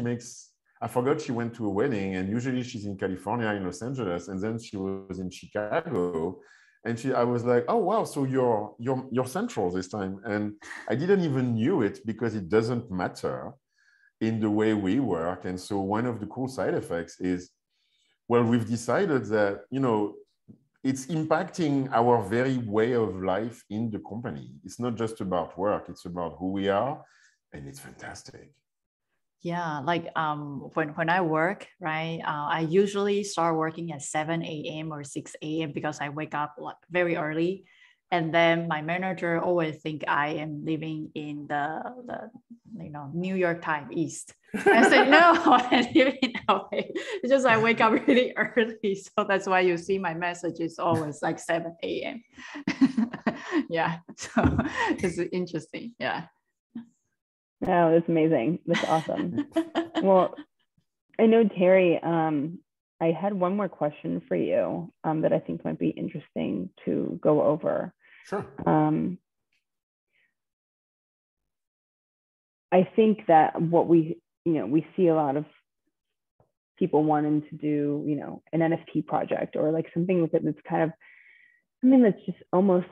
I forgot she went to a wedding, and usually she's in California, in Los Angeles, and then she was in Chicago, and I was like, oh wow, so you're central this time, and I didn't even knew it because it doesn't matter in the way we work. And so one of the cool side effects is, well, we've decided that it's impacting our very way of life in the company. It's not just about work, it's about who we are, and it's fantastic. Yeah, like when I work, right, I usually start working at 7 a.m. or 6 a.m. because I wake up very early. And then my manager always think I am living in the New York time East. I say, no, I'm living in LA. It's just I wake up really early. So that's why you see my message is always like 7 a.m. Yeah, so it's interesting. Yeah. No, that's amazing. That's awesome. Well, I know, Terry, I had one more question for you that I think might be interesting to go over. Sure. I think that what we see a lot of people wanting to do, an NFT project or like something with it that's kind of, that's just almost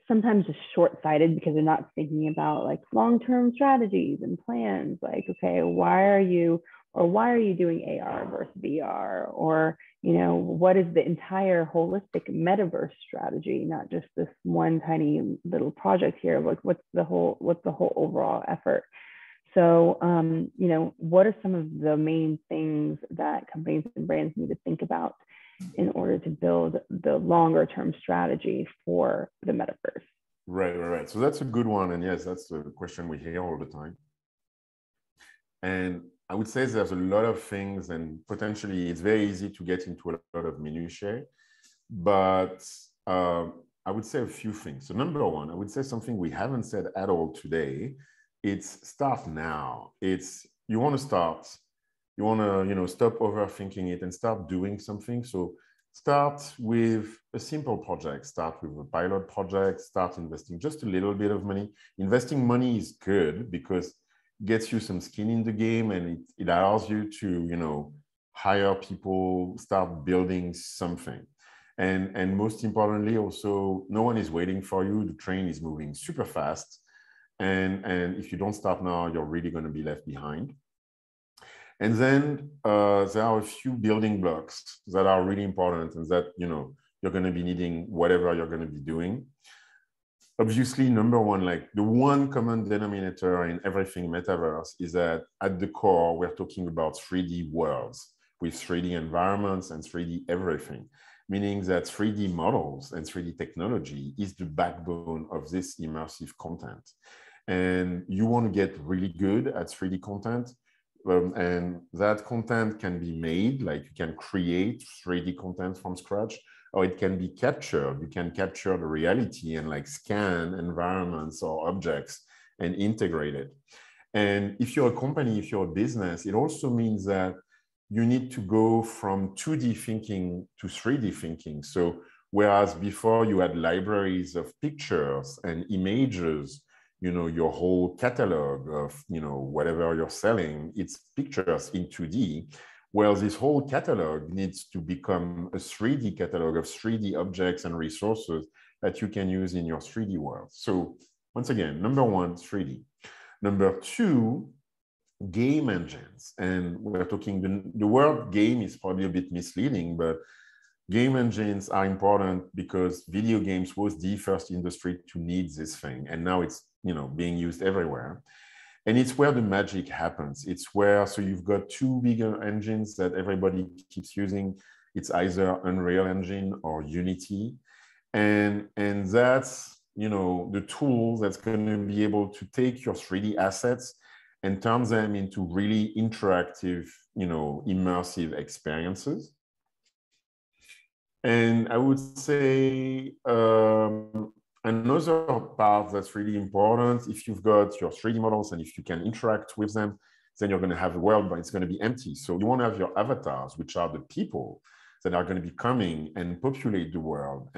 sometimes just short-sighted because they're not thinking about like long-term strategies and plans. Like, okay, why are you doing AR versus VR? Or, what is the entire holistic metaverse strategy, not just this one tiny little project here? Like, what's the whole overall effort? So, what are some of the main things that companies and brands need to think about in order to build the longer term strategy for the metaverse? Right. So that's a good one. And yes, that's the question we hear all the time. And I would say there's a lot of things, and potentially it's very easy to get into a lot of minutiae, but I would say a few things. So number one, I would say something we haven't said at all today. It's start now. It's you want to start. You want to stop overthinking it and start doing something. So start with a simple project. Start with a pilot project. Start investing just a little bit of money. Investing money is good because gets you some skin in the game, and it allows you to, hire people, start building something. And most importantly, also, no one is waiting for you. The train is moving super fast. And if you don't start now, you're really going to be left behind. And then there are a few building blocks that are really important and that, you're going to be needing whatever you're going to be doing. Obviously, number one, like the one common denominator in everything metaverse is that at the core, we're talking about 3D worlds with 3D environments and 3D everything, meaning that 3D models and 3D technology is the backbone of this immersive content. And you want to get really good at 3D content. And that content can be made, like you can create 3D content from scratch, or it can be captured. You can capture the reality and like scan environments or objects and integrate it. And if you're a company, if you're a business, it also means that you need to go from 2D thinking to 3D thinking. So whereas before you had libraries of pictures and images, your whole catalog of, whatever you're selling, it's pictures in 2D. Well, this whole catalog needs to become a 3D catalog of 3D objects and resources that you can use in your 3D world. So once again, number one, 3D. Number two, game engines. And we're talking, the word game is probably a bit misleading, but game engines are important because video games was the first industry to need this thing. And now it's, being used everywhere. And it's where the magic happens. It's where, so you've got two bigger engines that everybody keeps using. It's either Unreal Engine or Unity. And that's, the tool that's going to be able to take your 3D assets and turn them into really interactive, immersive experiences. And I would say another part that's really important, if you've got your 3D models and if you can interact with them, then you're going to have a world, but it's going to be empty. So you want to have your avatars, which are the people that are going to be coming and populate the world.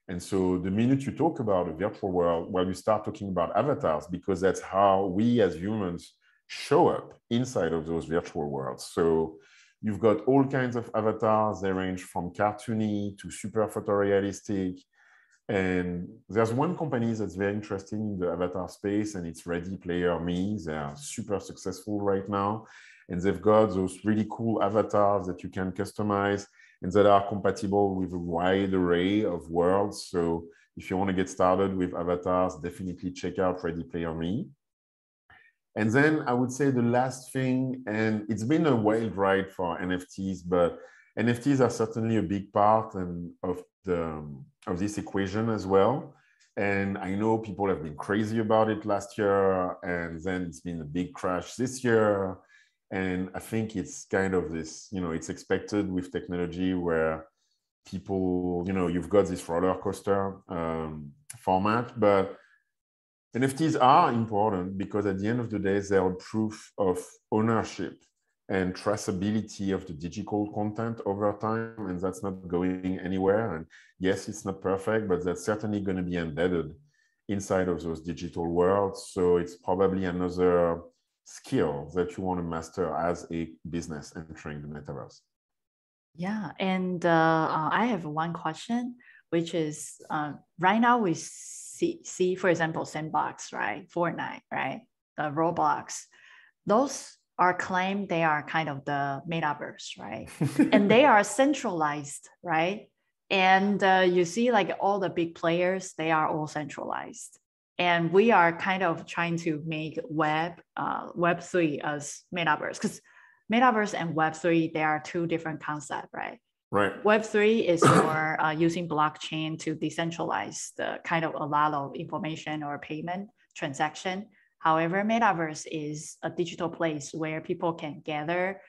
And so the minute you talk about a virtual world, well, you start talking about avatars because that's how we as humans show up inside of those virtual worlds. So you've got all kinds of avatars. They range from cartoony to super photorealistic. And there's one company that's very interesting in the avatar space, and it's Ready Player Me. They are super successful right now. And they've got those really cool avatars that you can customize and that are compatible with a wide array of worlds. So if you want to get started with avatars, definitely check out Ready Player Me. And then I would say the last thing, and it's been a wild ride for NFTs, but NFTs are certainly a big part of this equation as well. And I know people have been crazy about it last year, and then it's been a big crash this year. And I think it's kind of this, it's expected with technology where people, you've got this roller coaster format, but NFTs are important because at the end of the day, they're a proof of ownership and traceability of the digital content over time, and that's not going anywhere. And yes, it's not perfect, but that's certainly going to be embedded inside of those digital worlds. So it's probably another skill that you want to master as a business entering the metaverse. Yeah, and I have one question, which is right now we see, for example, Sandbox, right? Fortnite, right? The Roblox. Those are claimed they are kind of the metaverse, right? And they are centralized, right? And you see like all the big players, they are all centralized. And we are kind of trying to make Web3 as metaverse, because metaverse and Web3, they are two different concepts, right? Right. Web3 is more using blockchain to decentralize the kind of a lot of information or payment transaction. However, Metaverse is a digital place where people can gather,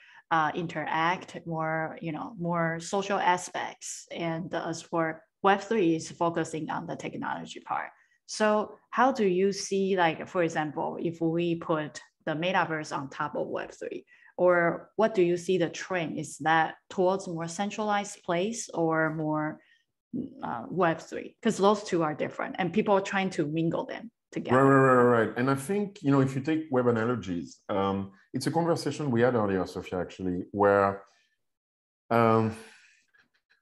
interact, more social aspects. And as for Web3 is focusing on the technology part. So how do you see, like, for example, if we put the Metaverse on top of Web3, or what do you see the trend? Is that towards more centralized place or more Web3? Because those two are different and people are trying to mingle them. together. Right. And I think, you know, if you take web analogies, it's a conversation we had earlier, Sophia, actually, where the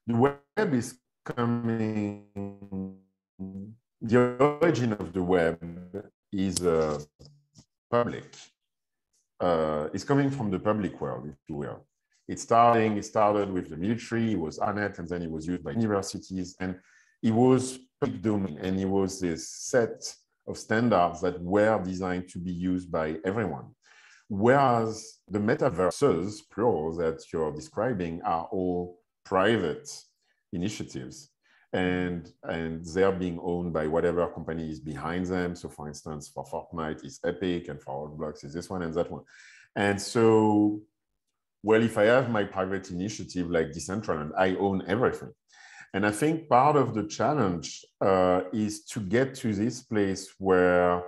web is coming, the origin of the web is public. It's coming from the public world, if you will. It started with the military, it was ANET, and then it was used by universities, and it was public domain, and it was this set of standards that were designed to be used by everyone. Whereas the metaverses, plural, that you're describing are all private initiatives, and they're being owned by whatever company is behind them. So for instance, for Fortnite, it's Epic, and for Roblox, is this one and that one. And so, well, if I have my private initiative like Decentraland, I own everything. And I think part of the challenge is to get to this place where,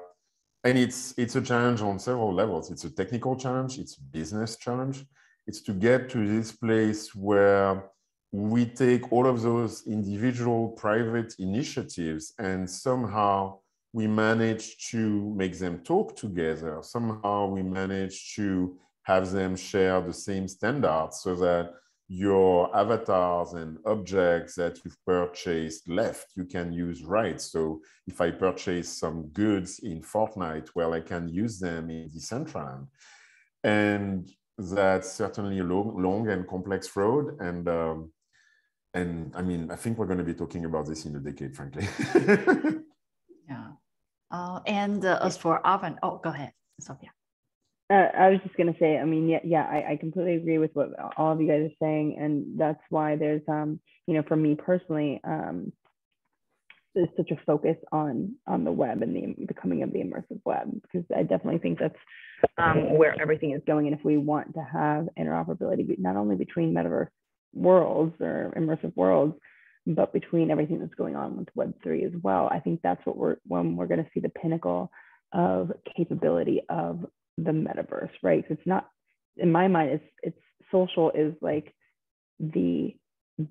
and it's a challenge on several levels. It's a technical challenge, it's a business challenge. It's to get to this place where we take all of those individual private initiatives and somehow we manage to make them talk together. Somehow we manage to have them share the same standards so that your avatars and objects that you've purchased left, you can use right. So if I purchase some goods in Fortnite, well, I can use them in Decentraland. And that's certainly a long and complex road. And I mean, I think we're going to be talking about this in a decade, frankly. Yeah. And as for Arvin, oh, go ahead, Sophia. I was just going to say, I mean, I completely agree with what all of you guys are saying. And that's why there's, you know, for me personally, there's such a focus on the web and the coming of the immersive web, because I definitely think that's where everything is going. And if we want to have interoperability, not only between metaverse worlds or immersive worlds, but between everything that's going on with Web3 as well, I think that's what when we're going to see the pinnacle of capability of the metaverse, right? It's not, in my mind, it's social is like the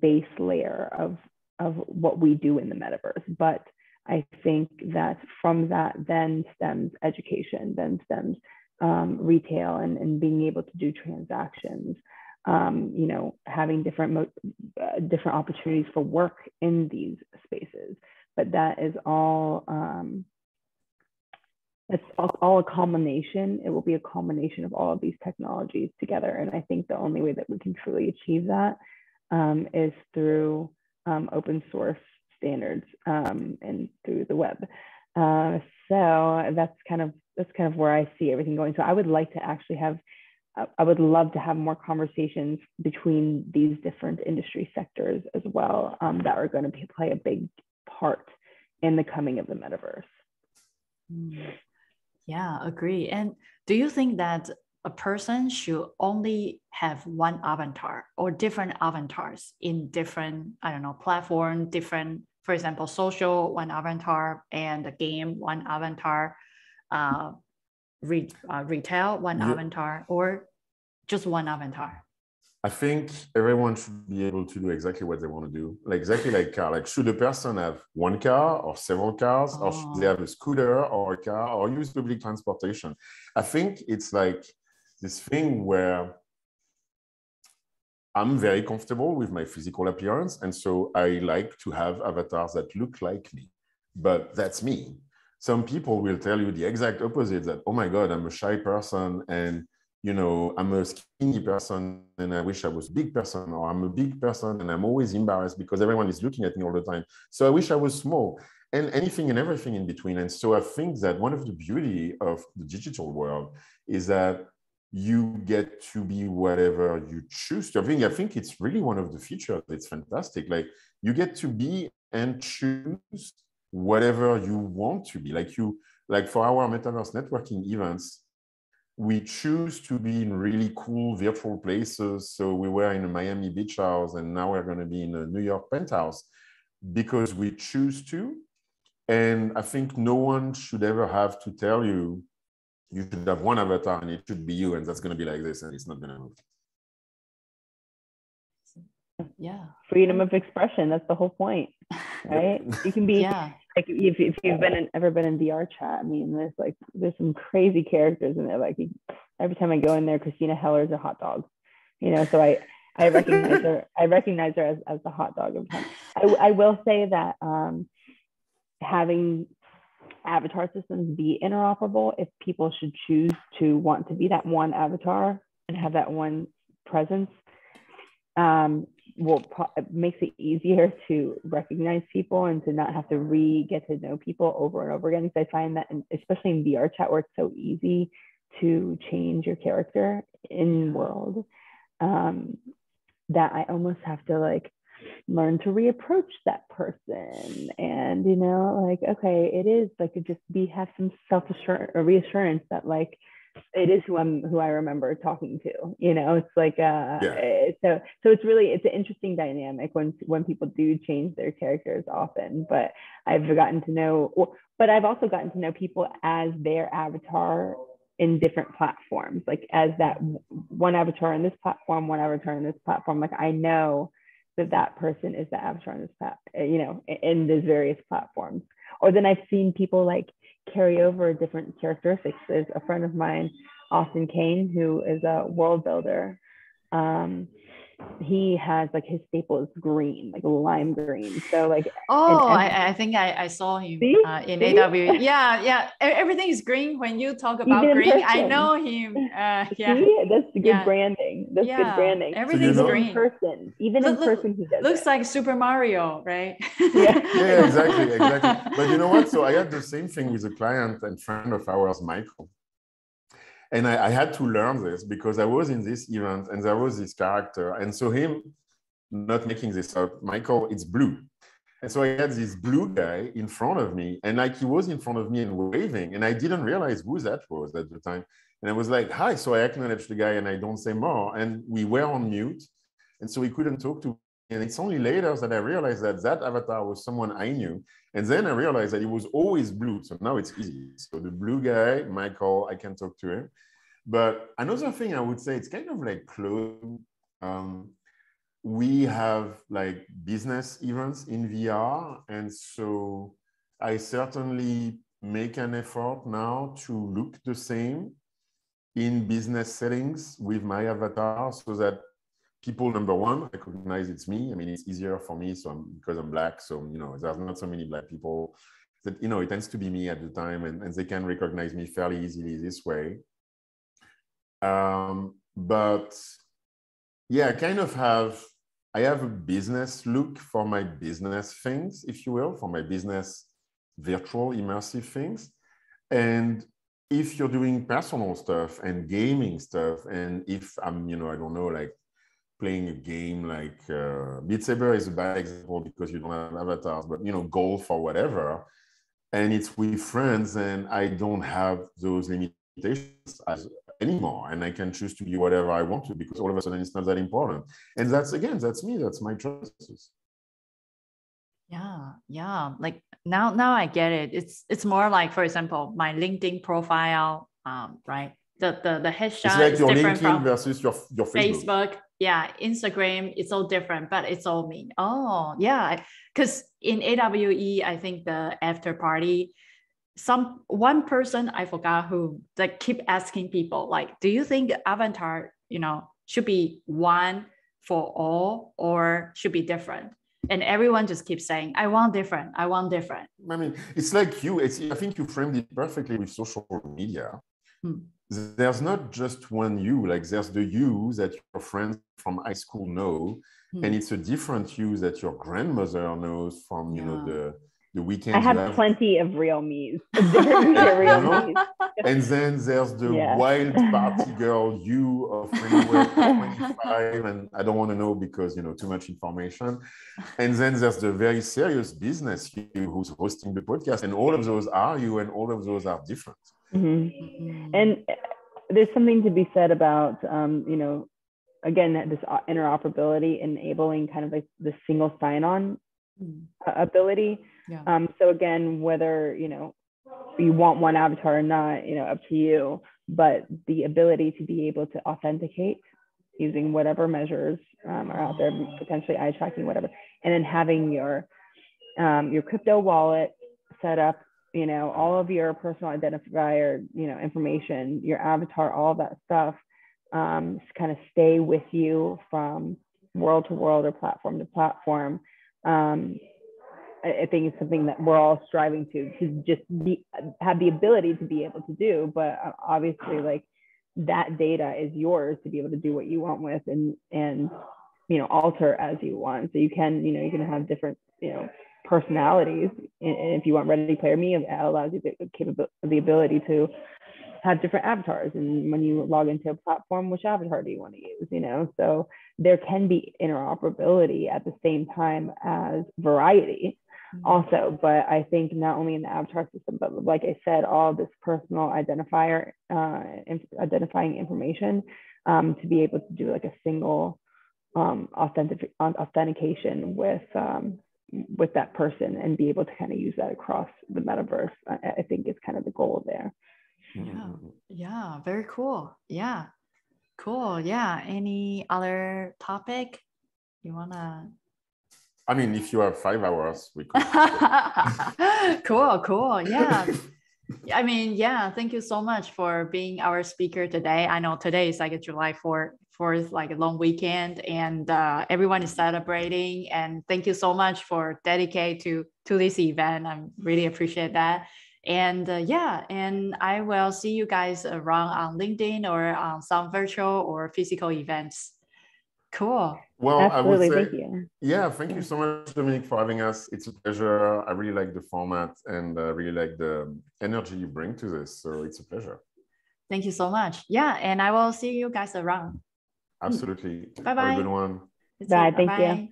base layer of what we do in the metaverse. But I think that from that then stems education, then stems retail and being able to do transactions, you know, having different opportunities for work in these spaces. But that is all, it's all a combination. It will be a combination of all of these technologies together. And I think the only way that we can truly achieve that is through open source standards and through the web. So that's kind of where I see everything going. So I would like to actually I would love to have more conversations between these different industry sectors as well that are going to play a big part in the coming of the metaverse. Yeah, agree. And do you think that a person should only have one avatar or different avatars in different, I don't know, platform, different, for example, social, one avatar, and the game, one avatar, retail, one avatar, or just one avatar? I think everyone should be able to do exactly what they want to do. Like exactly like car. Like should a person have one car or several cars, or should they have a scooter or a car or use public transportation? I think it's like this thing where I'm very comfortable with my physical appearance. And so I like to have avatars that look like me, but that's me. Some people will tell you the exact opposite, that, oh my God, I'm a shy person and, you know, I'm a skinny person and I wish I was a big person, or I'm a big person and I'm always embarrassed because everyone is looking at me all the time. So I wish I was small, and anything and everything in between. And so I think that one of the beauty of the digital world is that you get to be whatever you choose to. I think it's really one of the features. It's fantastic. Like you get to be and choose whatever you want to be. Like for our Metaverse networking events, we choose to be in really cool virtual places. So we were in a Miami beach house and now we're going to be in a New York penthouse because we choose to. And I think no one should ever have to tell you, you should have one avatar and it should be you, and that's going to be like this, and it's not going to move. Yeah. Freedom of expression. That's the whole point, right? You can be like if you've ever been in VR chat, I mean, there's some crazy characters in there. Like every time I go in there, Christina Heller's a hot dog, you know. So I recognize her. I recognize her as the hot dog every time. I will say that having avatar systems be interoperable, if people should choose to want to be that one avatar and have that one presence, it makes it easier to recognize people and to not have to get to know people over and over again. Because I find that, especially in VR chat, where it's so easy to change your character in world, that I almost have to like learn to reapproach that person, and you know, like, okay, it is like have some self-assurance or reassurance that like it is who I remember talking to, you know. It's like so it's an interesting dynamic when people do change their characters often. But I've also gotten to know people as their avatar in different platforms, like as that one avatar in this platform, one avatar in this platform. Like I know that person is the avatar in this you know, in these various platforms. Or then I've seen people like carry over different characteristics. There's a friend of mine, Austin Kane, who is a world builder. He has like his staple is green, like lime green. So like, I think I saw him in AW. Yeah. Everything is green when you talk about green. I know him. See? That's good branding. That's good branding. Everything's green. Even in person, he does. Looks like Super Mario, right? Yeah, exactly. But you know what? So I had the same thing with a client and friend of ours, Michael. And I had to learn this because I was in this event and there was this character. And so him, not making this up, Michael, it's blue. And so I had this blue guy in front of me, and like he was in front of me and waving, and I didn't realize who that was at the time. And I was like, hi. So I acknowledged the guy and I don't say more. And we were on mute. And so he couldn't talk to me. And it's only later that I realized that avatar was someone I knew. And then I realized that it was always blue. So now it's easy. So the blue guy, Michael, I can talk to him. But another thing I would say, it's kind of like close. We have like business events in VR. And so I certainly make an effort now to look the same in business settings with my avatar so that people, number one, recognize it's me. I mean, it's easier for me because I'm Black. So, you know, there's not so many Black people that, you know, it tends to be me at the time, and they can recognize me fairly easily this way. But yeah, I have a business look for my business things, if you will, for my business virtual immersive things. And if you're doing personal stuff and gaming stuff, and if I'm, you know, I don't know, like playing a game like Beat Saber is a bad example because you don't have avatars, but, you know, golf or whatever, and it's with friends, and I don't have those limitations anymore, and I can choose to be whatever I want to because all of a sudden it's not that important. And that's me, that's my choices. Yeah. Like now I get it. It's more like, for example, my LinkedIn profile, right? The headshot it's like is your different LinkedIn from versus your Facebook. Yeah, Instagram, it's all different, but it's all me. Oh, yeah. Because in AWE, I think the after party, one person, I forgot who, like keep asking people, like, do you think avatar, you know, should be one for all or should be different? And everyone just keeps saying, I want different. I mean, it's like I think you framed it perfectly with social media. There's not just one you, like there's the you that your friends from high school know, and it's a different you that your grandmother knows from, you know, the weekend. I have plenty of real me's. And then there's the wild party girl you of anywhere 25, and I don't want to know because, you know, too much information. And then there's the very serious business you who's hosting the podcast, and all of those are you, and all of those are different. And there's something to be said about, you know, again, this interoperability enabling kind of like the single sign-on ability. So again, whether, you know, you want one avatar or not, you know, up to you, but the ability to be able to authenticate using whatever measures are out there, potentially eye tracking, whatever, and then having your crypto wallet set up, you know, all of your personal identifier, you know, information, your avatar, all that stuff, kind of stay with you from world to world or platform to platform. I think it's something that we're all striving to just have the ability to be able to do, but obviously like that data is yours to be able to do what you want with and you know, alter as you want. So you can, you know, you can have different, you know, personalities. And if you want Ready Player Me, it allows you the ability to have different avatars. And when you log into a platform, which avatar do you want to use, you know? So there can be interoperability at the same time as variety also. But I think not only in the avatar system, but like I said, all this personal identifier, identifying information to be able to do like a single authentication with that person and be able to kind of use that across the metaverse. I think is kind of the goal there. Yeah, very cool. Yeah, cool. Yeah, any other topic you wanna? I mean, if you have 5 hours, we could. Cool. Yeah. I mean, yeah, thank you so much for being our speaker today. I know today is like a July 4th, like a long weekend, and everyone is celebrating. And thank you so much for dedicating to this event. I really appreciate that. And yeah, and I will see you guys around on LinkedIn or on some virtual or physical events. Cool. Well, absolutely. I would say, thank you. Yeah, thank you so much, Dominique, for having us. It's a pleasure. I really like the format and I really like the energy you bring to this. So it's a pleasure. Thank you so much. Yeah, and I will see you guys around. Absolutely. Bye-bye. Have a good one. Bye. Thank you.